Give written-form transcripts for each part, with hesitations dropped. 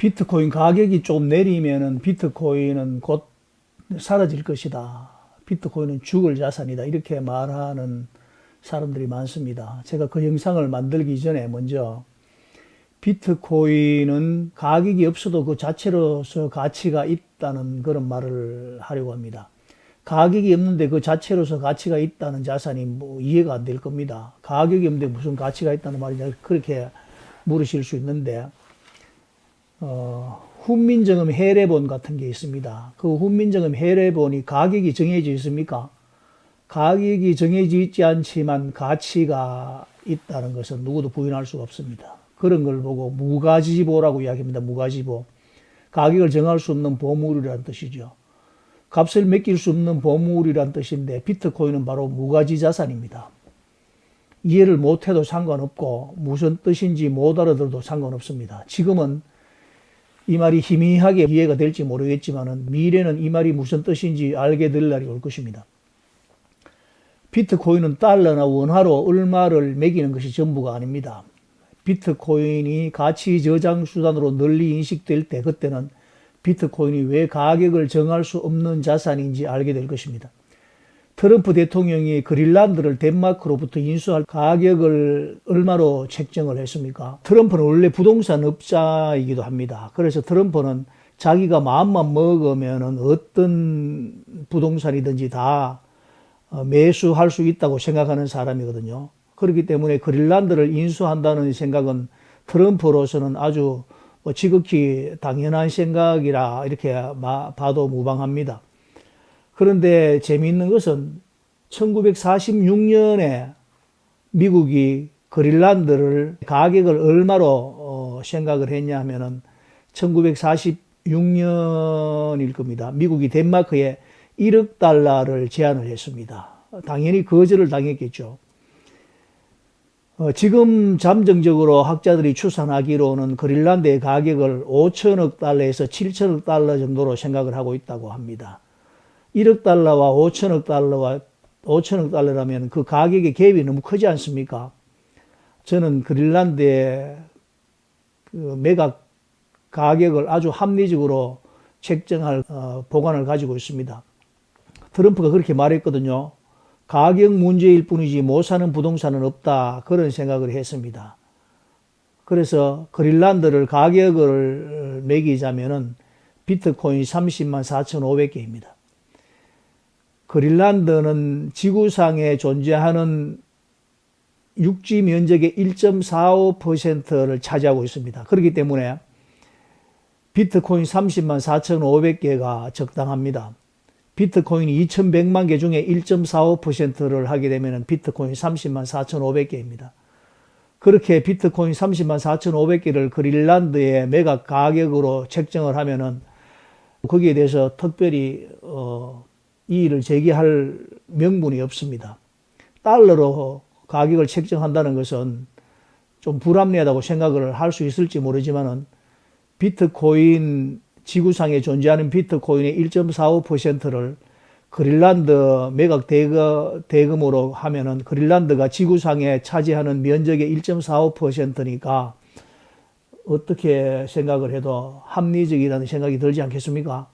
비트코인 가격이 좀 내리면은 비트코인은 곧 사라질 것이다. 비트코인은 죽을 자산이다. 이렇게 말하는 사람들이 많습니다. 제가 그 영상을 만들기 전에 먼저 비트코인은 가격이 없어도 그 자체로서 가치가 있다는 그런 말을 하려고 합니다. 가격이 없는데 그 자체로서 가치가 있다는 자산이 뭐 이해가 안 될 겁니다. 가격이 없는데 무슨 가치가 있다는 말이냐 그렇게 물으실 수 있는데 훈민정음 해례본 같은 게 있습니다. 그 훈민정음 해례본이 가격이 정해져 있습니까? 가격이 정해져 있지 않지만 가치가 있다는 것은 누구도 부인할 수가 없습니다. 그런 걸 보고 무가지보라고 이야기합니다. 무가지보. 가격을 정할 수 없는 보물이라는 뜻이죠. 값을 매길 수 없는 보물이란 뜻인데 비트코인은 바로 무가지 자산입니다. 이해를 못해도 상관없고 무슨 뜻인지 못 알아들어도 상관없습니다. 지금은 이 말이 희미하게 이해가 될지 모르겠지만 미래는 이 말이 무슨 뜻인지 알게 될 날이 올 것입니다. 비트코인은 달러나 원화로 얼마를 매기는 것이 전부가 아닙니다. 비트코인이 가치 저장 수단으로 널리 인식될 때 그때는 비트코인이 왜 가격을 정할 수 없는 자산인지 알게 될 것입니다. 트럼프 대통령이 그린란드를 덴마크로부터 인수할 가격을 얼마로 책정을 했습니까? 트럼프는 원래 부동산 업자이기도 합니다. 그래서 트럼프는 자기가 마음만 먹으면 어떤 부동산이든지 다 매수할 수 있다고 생각하는 사람이거든요. 그렇기 때문에 그린란드를 인수한다는 생각은 트럼프로서는 아주 지극히 당연한 생각이라 이렇게 봐도 무방합니다. 그런데 재미있는 것은 1946년에 미국이 그린란드를 가격을 얼마로 생각을 했냐 하면은 1946년일 겁니다. 미국이 덴마크에 1억 달러를 제안을 했습니다. 당연히 거절을 당했겠죠. 지금 잠정적으로 학자들이 추산하기로는 그린란드의 가격을 5천억 달러에서 7천억 달러 정도로 생각을 하고 있다고 합니다. 1억 달러와 5천억 달러라면 그 가격의 갭이 너무 크지 않습니까? 저는 그린란드의 그 매각 가격을 아주 합리적으로 책정할 보관을 가지고 있습니다. 트럼프가 그렇게 말했거든요. 가격 문제일 뿐이지 못 사는 부동산은 없다. 그런 생각을 했습니다. 그래서 그린란드를 가격을 매기자면은 비트코인 30만 4,500개입니다. 그린란드는 지구상에 존재하는 육지 면적의 1.45%를 차지하고 있습니다. 그렇기 때문에 비트코인 30만 4,500개가 적당합니다. 비트코인이 2,100만 개 중에 1.45%를 하게 되면 비트코인 30만 4,500개입니다. 그렇게 비트코인 30만 4,500개를 그린란드의 매각 가격으로 책정을 하면은 거기에 대해서 특별히 이의를 제기할 명분이 없습니다. 달러로 가격을 책정한다는 것은 좀 불합리하다고 생각을 할 수 있을지 모르지만은 비트코인 지구상에 존재하는 비트코인의 1.45%를 그린란드 매각 대금으로 하면은 그린란드가 지구상에 차지하는 면적의 1.45%니까 어떻게 생각을 해도 합리적이라는 생각이 들지 않겠습니까?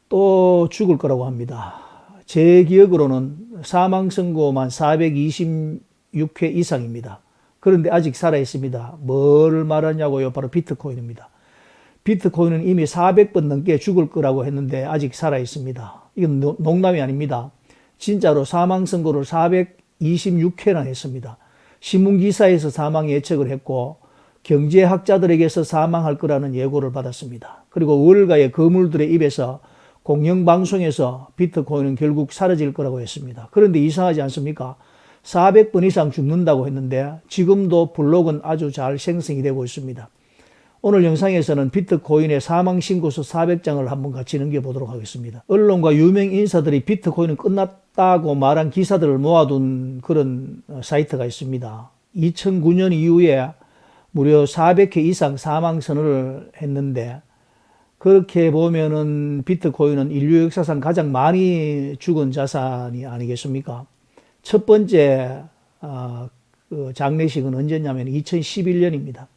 또 죽을 거라고 합니다. 제 기억으로는 사망 선고만 426회 이상입니다. 그런데 아직 살아있습니다. 뭘 말하냐고요? 바로 비트코인입니다. 비트코인은 이미 400번 넘게 죽을 거라고 했는데 아직 살아있습니다. 이건 농담이 아닙니다. 진짜로 사망 선고를 426회나 했습니다. 신문기사에서 사망 예측을 했고 경제학자들에게서 사망할 거라는 예고를 받았습니다. 그리고 월가의 거물들의 입에서 공영방송에서 비트코인은 결국 사라질 거라고 했습니다. 그런데 이상하지 않습니까? 400번 이상 죽는다고 했는데 지금도 블록은 아주 잘 생성이 되고 있습니다. 오늘 영상에서는 비트코인의 사망 신고서 400장을 한번 같이 넘겨보도록 하겠습니다. 언론과 유명 인사들이 비트코인은 끝났다고 말한 기사들을 모아둔 그런 사이트가 있습니다. 2009년 이후에 무려 400회 이상 사망 선언을 했는데 그렇게 보면은 비트코인은 인류 역사상 가장 많이 죽은 자산이 아니겠습니까? 첫 번째 그 장례식은 언제냐면 2011년입니다.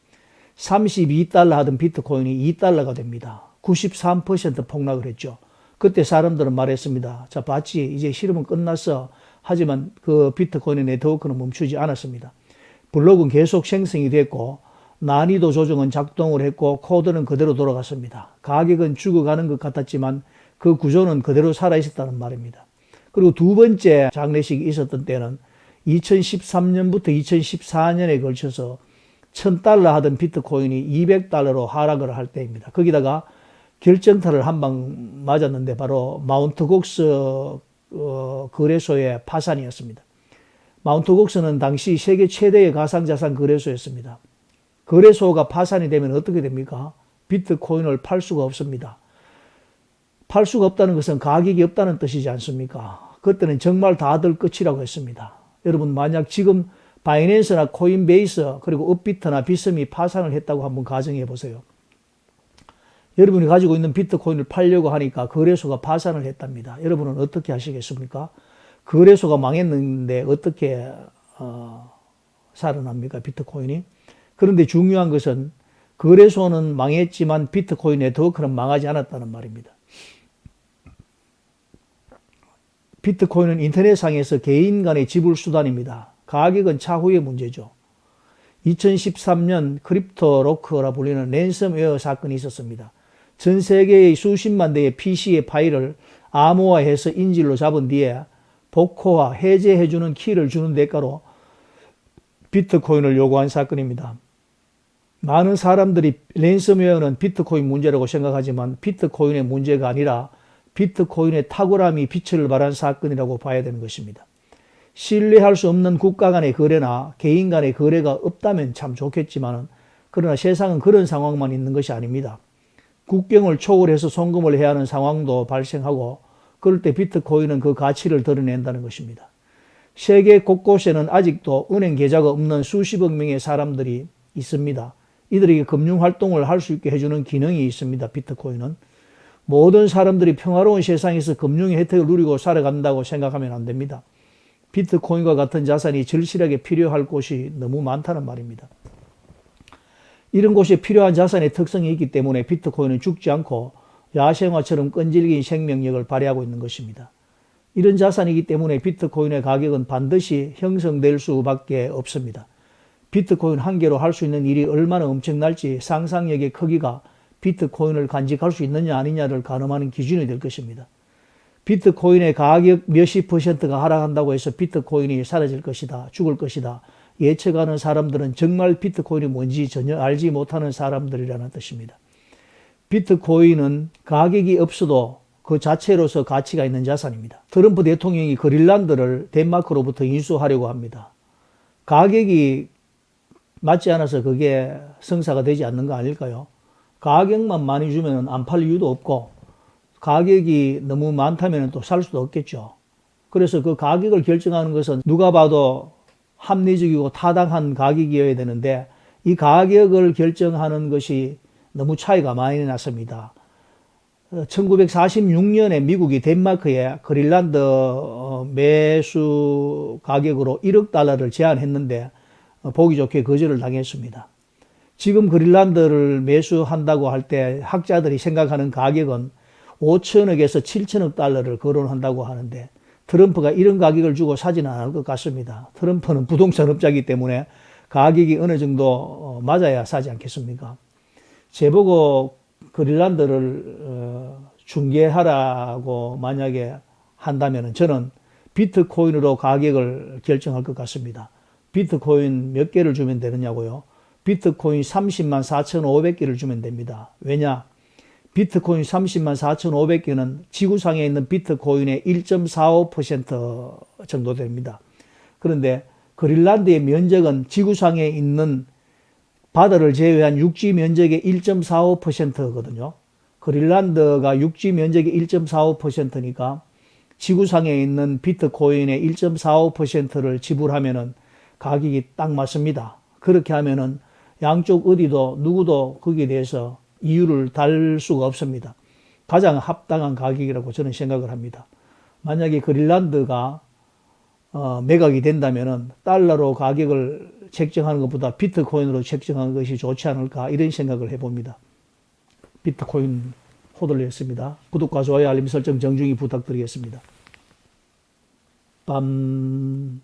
32달러 하던 비트코인이 2달러가 됩니다. 93% 폭락을 했죠. 그때 사람들은 말했습니다. 자, 봤지? 이제 실험은 끝났어. 하지만 그 비트코인의 네트워크는 멈추지 않았습니다. 블록은 계속 생성이 됐고 난이도 조정은 작동을 했고 코드는 그대로 돌아갔습니다. 가격은 죽어가는 것 같았지만 그 구조는 그대로 살아있었다는 말입니다. 그리고 두 번째 장례식이 있었던 때는 2013년부터 2014년에 걸쳐서 1000달러 하던 비트코인이 200달러로 하락을 할 때입니다. 거기다가 결정타를 한 방 맞았는데 바로 마운트 곡스 거래소의 파산이었습니다. 마운트 곡스는 당시 세계 최대의 가상자산 거래소였습니다. 거래소가 파산이 되면 어떻게 됩니까? 비트코인을 팔 수가 없습니다. 팔 수가 없다는 것은 가격이 없다는 뜻이지 않습니까? 그때는 정말 다들 끝이라고 했습니다. 여러분, 만약 지금 바이낸스나 코인베이스 그리고 업비트나 비썸이 파산을 했다고 한번 가정해 보세요. 여러분이 가지고 있는 비트코인을 팔려고 하니까 거래소가 파산을 했답니다. 여러분은 어떻게 하시겠습니까? 거래소가 망했는데 어떻게 살아납니까? 비트코인이? 그런데 중요한 것은 거래소는 망했지만 비트코인 네트워크는 망하지 않았다는 말입니다. 비트코인은 인터넷상에서 개인 간의 지불 수단입니다. 가격은 차후의 문제죠. 2013년 크립토 로커라 불리는 랜섬웨어 사건이 있었습니다. 전 세계의 수십만 대의 PC의 파일을 암호화해서 인질로 잡은 뒤에 복호화, 해제해주는 키를 주는 대가로 비트코인을 요구한 사건입니다. 많은 사람들이 랜섬웨어는 비트코인 문제라고 생각하지만 비트코인의 문제가 아니라 비트코인의 탁월함이 빛을 발한 사건이라고 봐야 되는 것입니다. 신뢰할 수 없는 국가 간의 거래나 개인 간의 거래가 없다면 참 좋겠지만 그러나 세상은 그런 상황만 있는 것이 아닙니다. 국경을 초월해서 송금을 해야 하는 상황도 발생하고 그럴 때 비트코인은 그 가치를 드러낸다는 것입니다. 세계 곳곳에는 아직도 은행 계좌가 없는 수십억 명의 사람들이 있습니다. 이들에게 금융활동을 할 수 있게 해주는 기능이 있습니다. 비트코인은. 모든 사람들이 평화로운 세상에서 금융의 혜택을 누리고 살아간다고 생각하면 안 됩니다. 비트코인과 같은 자산이 절실하게 필요할 곳이 너무 많다는 말입니다. 이런 곳에 필요한 자산의 특성이 있기 때문에 비트코인은 죽지 않고 야생화처럼 끈질긴 생명력을 발휘하고 있는 것입니다. 이런 자산이기 때문에 비트코인의 가격은 반드시 형성될 수밖에 없습니다. 비트코인 한 개로 할 수 있는 일이 얼마나 엄청날지 상상력의 크기가 비트코인을 간직할 수 있느냐 아니냐를 가늠하는 기준이 될 것입니다. 비트코인의 가격 몇십 %가 하락한다고 해서 비트코인이 사라질 것이다, 죽을 것이다 예측하는 사람들은 정말 비트코인이 뭔지 전혀 알지 못하는 사람들이라는 뜻입니다. 비트코인은 가격이 없어도 그 자체로서 가치가 있는 자산입니다. 트럼프 대통령이 그린란드를 덴마크로부터 인수하려고 합니다. 가격이 맞지 않아서 그게 성사가 되지 않는 거 아닐까요? 가격만 많이 주면 안 팔 이유도 없고 가격이 너무 많다면 또 살 수도 없겠죠. 그래서 그 가격을 결정하는 것은 누가 봐도 합리적이고 타당한 가격이어야 되는데 이 가격을 결정하는 것이 너무 차이가 많이 났습니다. 1946년에 미국이 덴마크에 그린란드 매수 가격으로 1억 달러를 제안했는데 보기 좋게 거절을 당했습니다. 지금 그린란드를 매수한다고 할 때 학자들이 생각하는 가격은 5천억에서 7천억 달러를 거론한다고 하는데 트럼프가 이런 가격을 주고 사지는 않을 것 같습니다. 트럼프는 부동산업자이기 때문에 가격이 어느 정도 맞아야 사지 않겠습니까? 제보고 그린란드를 중개하라고 만약에 한다면 저는 비트코인으로 가격을 결정할 것 같습니다. 비트코인 몇 개를 주면 되느냐고요? 비트코인 30만 4,500개를 주면 됩니다. 왜냐? 비트코인 30만 4,500개는 지구상에 있는 비트코인의 1.45% 정도 됩니다. 그런데 그린란드의 면적은 지구상에 있는 바다를 제외한 육지 면적의 1.45%거든요. 그린란드가 육지 면적의 1.45%니까 지구상에 있는 비트코인의 1.45%를 지불하면은 가격이 딱 맞습니다. 그렇게 하면은 양쪽 어디도 누구도 거기에 대해서 이유를 달 수가 없습니다. 가장 합당한 가격이라고 저는 생각을 합니다. 만약에 그린란드가 매각이 된다면은 달러로 가격을 책정하는 것보다 비트코인으로 책정하는 것이 좋지 않을까 이런 생각을 해봅니다. 비트코인 호들렸습니다. 구독과 좋아요 알림 설정 정중히 부탁드리겠습니다. 빰.